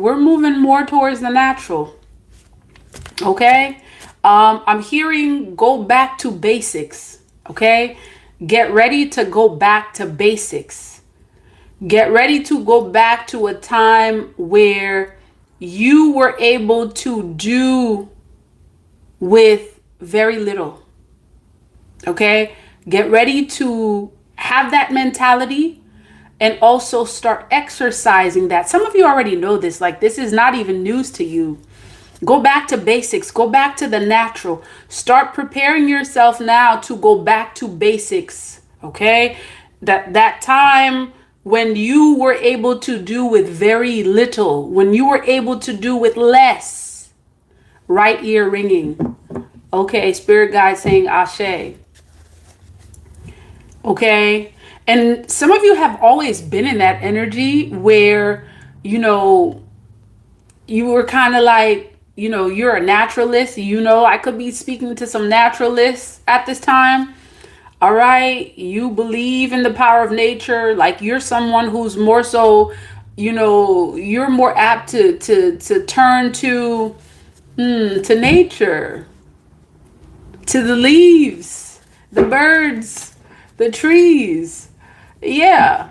we're moving more towards the natural. Okay. I'm hearing go back to basics. Okay. Get ready to go back to basics. Get ready to go back to a time where you were able to do with very little. Okay. Get ready to have that mentality and also start exercising that. Some of you already know this. Like, this is not even news to you. Go back to basics. Go back to the natural. Start preparing yourself now to go back to basics. Okay? That time when you were able to do with very little, when you were able to do with less. Right ear ringing. Okay, spirit guide saying Ashe. Okay? And some of you have always been in that energy where, you know, you were kind of like, you know, you're a naturalist. You know, I could be speaking to some naturalists at this time. All right. You believe in the power of nature. Like, you're someone who's more so, you know, you're more apt to turn to nature, to the leaves, the birds, the trees. Yeah.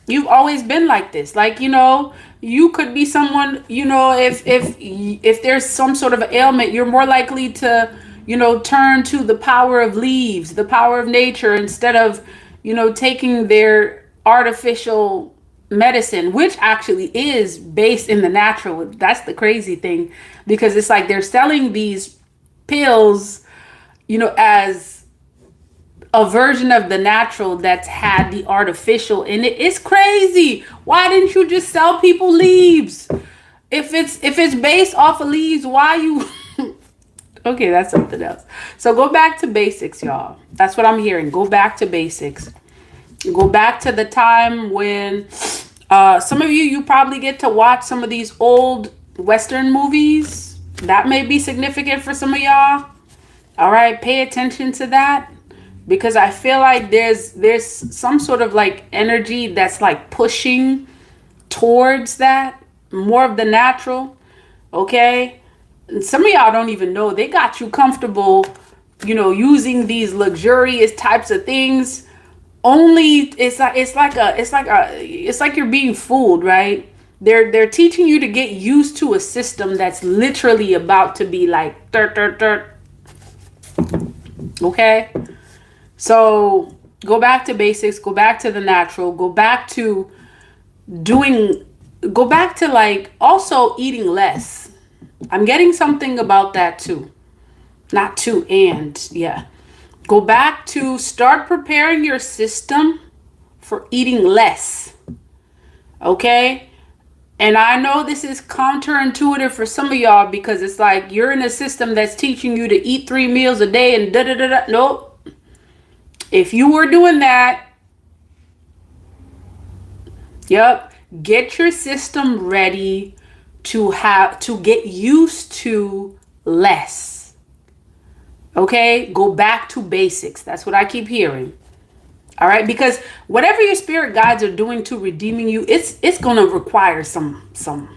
You've always been like this. Like, you know, you could be someone, you know, if there's some sort of ailment, you're more likely to, you know, turn to the power of leaves, the power of nature, instead of, you know, taking their artificial medicine, which actually is based in the natural. That's the crazy thing, because it's like they're selling these pills, you know, as a version of the natural that's had the artificial in it. It's crazy. Why didn't you just sell people leaves? If it's based off of leaves, why you okay, that's something else. So go back to basics, y'all. That's what I'm hearing. Go back to basics. Go back to the time when some of you probably get to watch some of these old Western movies. That may be significant for some of y'all. All right, pay attention to that. Because I feel like there's some sort of like energy that's like pushing towards that, more of the natural. Okay. And some of y'all don't even know, they got you comfortable, you know, using these luxurious types of things. Only it's like you're being fooled, right? They're teaching you to get used to a system that's literally about to be like dirt, dirt, dirt. Okay. So go back to basics, go back to the natural, go back to like also eating less. I'm getting something about that too. Not to, and yeah. Go back to start preparing your system for eating less. Okay? And I know this is counterintuitive for some of y'all, because it's like you're in a system that's teaching you to eat 3 meals a day and da da da da. Nope. If you were doing that, yep, get your system ready to get used to less. Okay? Go back to basics. That's what I keep hearing. All right? Because whatever your spirit guides are doing to redeeming you, it's going to require it's going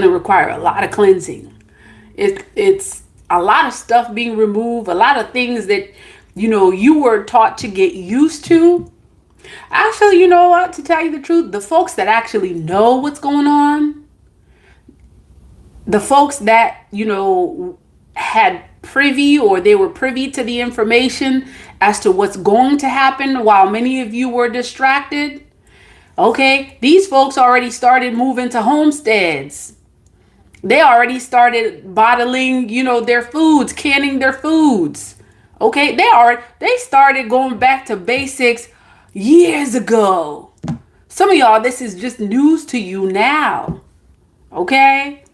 to require a lot of cleansing. It's a lot of stuff being removed, a lot of things that, you know, you were taught to get used to. Actually, you know what? To tell you the truth, the folks that actually know what's going on, the folks that, you know, had privy, or they were privy to the information as to what's going to happen while many of you were distracted. Okay, these folks already started moving to homesteads. They already started bottling, you know, their foods, canning their foods. Okay, they started going back to basics years ago. Some of y'all, this is just news to you now. Okay?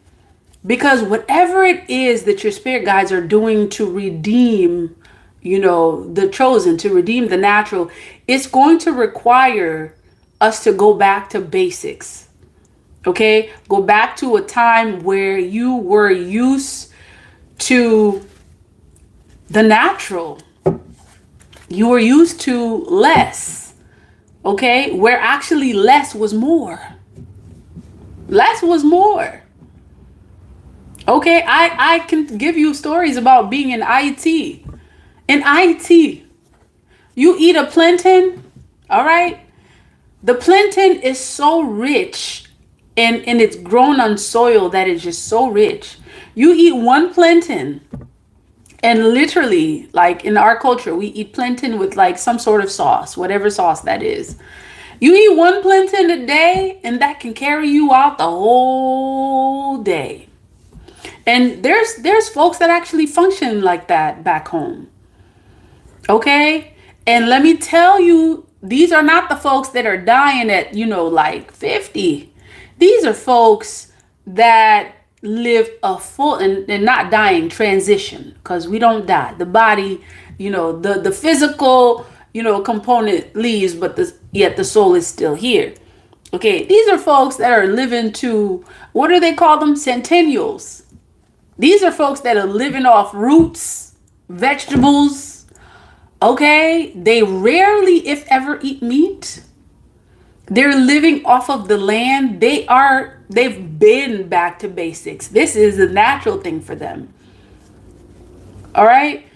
Because whatever it is that your spirit guides are doing to redeem, you know, the chosen, to redeem the natural, it's going to require us to go back to basics. Okay? Go back to a time where you were used to the natural. You were used to less. Okay? Where actually less was more. Less was more. Okay, I can give you stories about being in IT. In IT, you eat a plantain, all right? The plantain is so rich and it's grown on soil that is just so rich. You eat one plantain and literally, like in our culture, we eat plantain with like some sort of sauce, whatever sauce that is. You eat one plantain a day and that can carry you out the whole day. And there's folks that actually function like that back home. Okay? And let me tell you, these are not the folks that are dying at, like 50. These are folks that live a full and not dying transition, because we don't die. The body, the physical, component leaves, but yet the soul is still here. Okay, these are folks that are living to, what do they call them? Centennials. These are folks that are living off roots, vegetables. Okay, they rarely, if ever, eat meat. They're living off of the land. They've been back to basics. This is a natural thing for them. All right.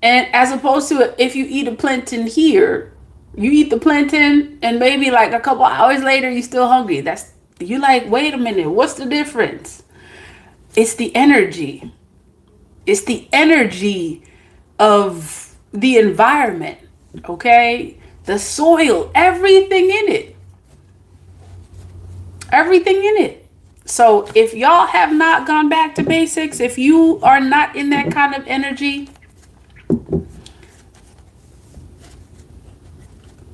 And as opposed to if you eat a plantain here, you eat the plantain and maybe like a couple hours later, you're still hungry. You're like, wait a minute, what's the difference? It's the energy. It's the energy of the environment. Okay. The soil, everything in it. Everything in it. So if y'all have not gone back to basics, if you are not in that kind of energy,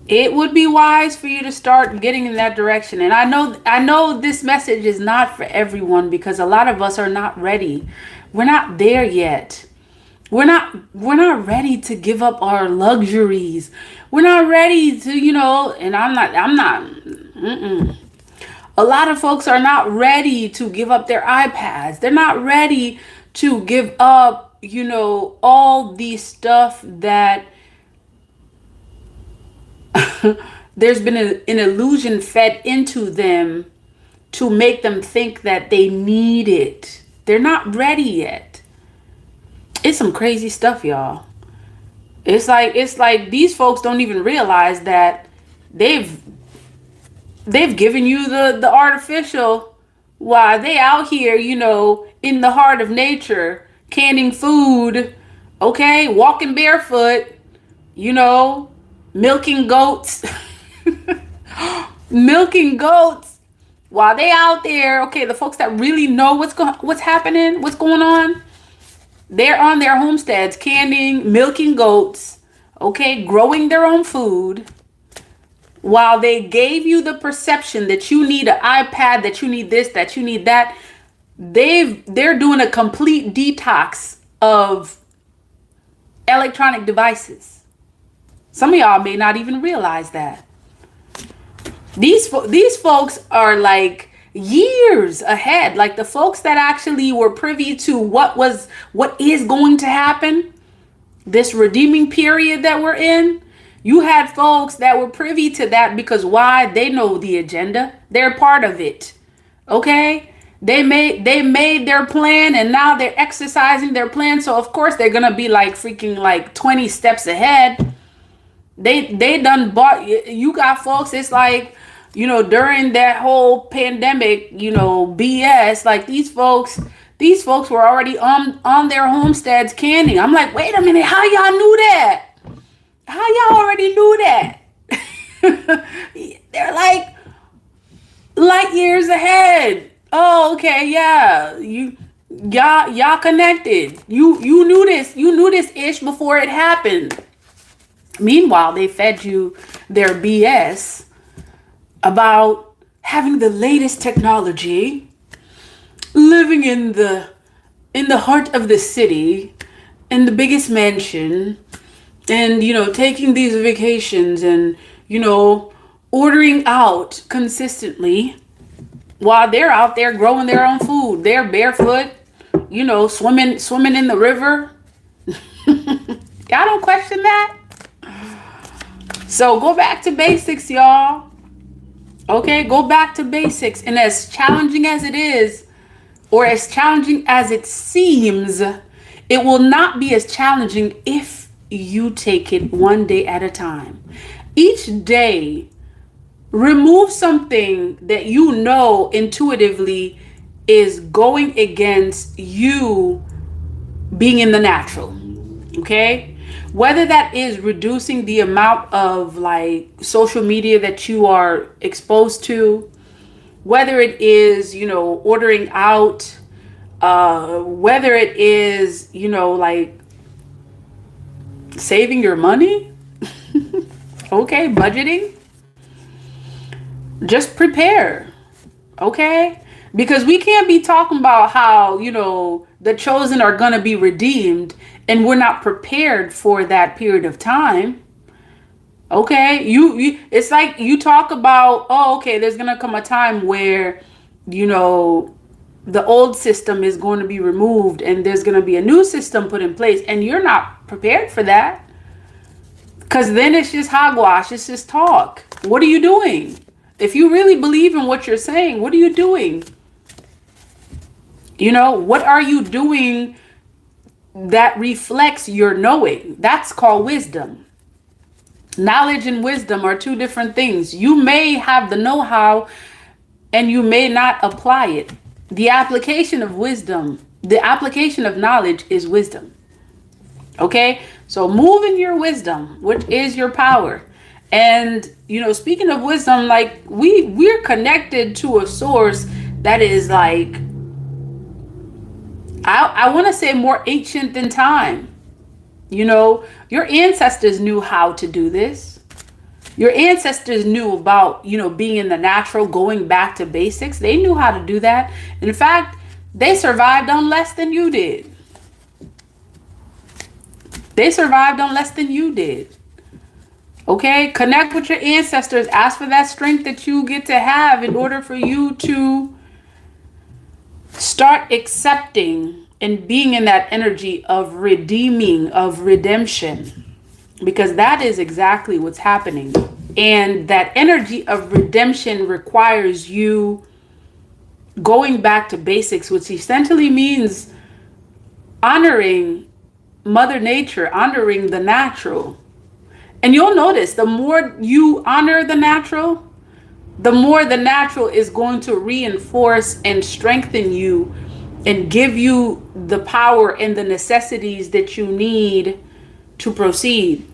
it would be wise for you to start getting in that direction. And I know this message is not for everyone, because a lot of us are not ready. We're not there yet. We're not ready to give up our luxuries. We're not ready to, and I'm not. A lot of folks are not ready to give up their iPads. They're not ready to give up, all the stuff that there's been an illusion fed into them to make them think that they need it. They're not ready yet. It's some crazy stuff, y'all. It's like these folks don't even realize that they've given you the artificial while they out here, in the heart of nature, canning food, okay, walking barefoot, milking goats. Milking goats while they out there. Okay, the folks that really know what's happening, what's going on, they're on their homesteads canning, milking goats, okay, growing their own food, while they gave you the perception that you need an iPad, that you need this, that you need that. They're doing a complete detox of electronic devices. Some of y'all may not even realize that. These folks are like years ahead. Like the folks that actually were privy to what is going to happen, this redeeming period that we're in. You had folks that were privy to that, because why? They know the agenda. They're part of it. Okay? They made their plan, and now they're exercising their plan. So of course they're gonna be like freaking like 20 steps ahead. They done bought. You got folks, it's like, during that whole pandemic, BS, like these folks were already on their homesteads canning. I'm like, wait a minute, how y'all knew that? How y'all already knew that? They're like light years ahead. Oh, okay, yeah. Y'all connected. You knew this. You knew this ish before it happened. Meanwhile, they fed you their BS about having the latest technology, living in the heart of the city, in the biggest mansion, and taking these vacations, and ordering out consistently, while they're out there growing their own food. They're barefoot, swimming in the river. Y'all don't question that. So go back to basics, y'all. Okay, go back to basics. And as challenging as it is, or as challenging as it seems, it will not be as challenging if you take it one day at a time. Each day, remove something that you know intuitively is going against you being in the natural. Okay? Whether that is reducing the amount of like social media that you are exposed to, whether it is, ordering out, whether it is, like saving your money, okay, budgeting, just prepare, okay? Because we can't be talking about how, the chosen are going to be redeemed and we're not prepared for that period of time. Okay, it's like you talk about, oh, okay, there's gonna come a time where, the old system is going to be removed and there's gonna be a new system put in place, and you're not prepared for that. Because then it's just hogwash, it's just talk. What are you doing? If you really believe in what you're saying, what are you doing? What are you doing that reflects your knowing? That's called wisdom. Knowledge and wisdom are two different things. You may have the know-how and you may not apply it. The application of wisdom, the application of knowledge is wisdom. Okay? So move in your wisdom, which is your power. And, speaking of wisdom, like we're connected to a source that is like, I want to say more ancient than time. Your ancestors knew how to do this. Your ancestors knew about, being in the natural, going back to basics. They knew how to do that. In fact, they survived on less than you did. They survived on less than you did. Okay? Connect with your ancestors. Ask for that strength that you get to have in order for you to start accepting and being in that energy of redeeming, of redemption, because that is exactly what's happening. And that energy of redemption requires you going back to basics, which essentially means honoring Mother Nature, honoring the natural. And you'll notice the more you honor the natural, the more the natural is going to reinforce and strengthen you and give you the power and the necessities that you need to proceed.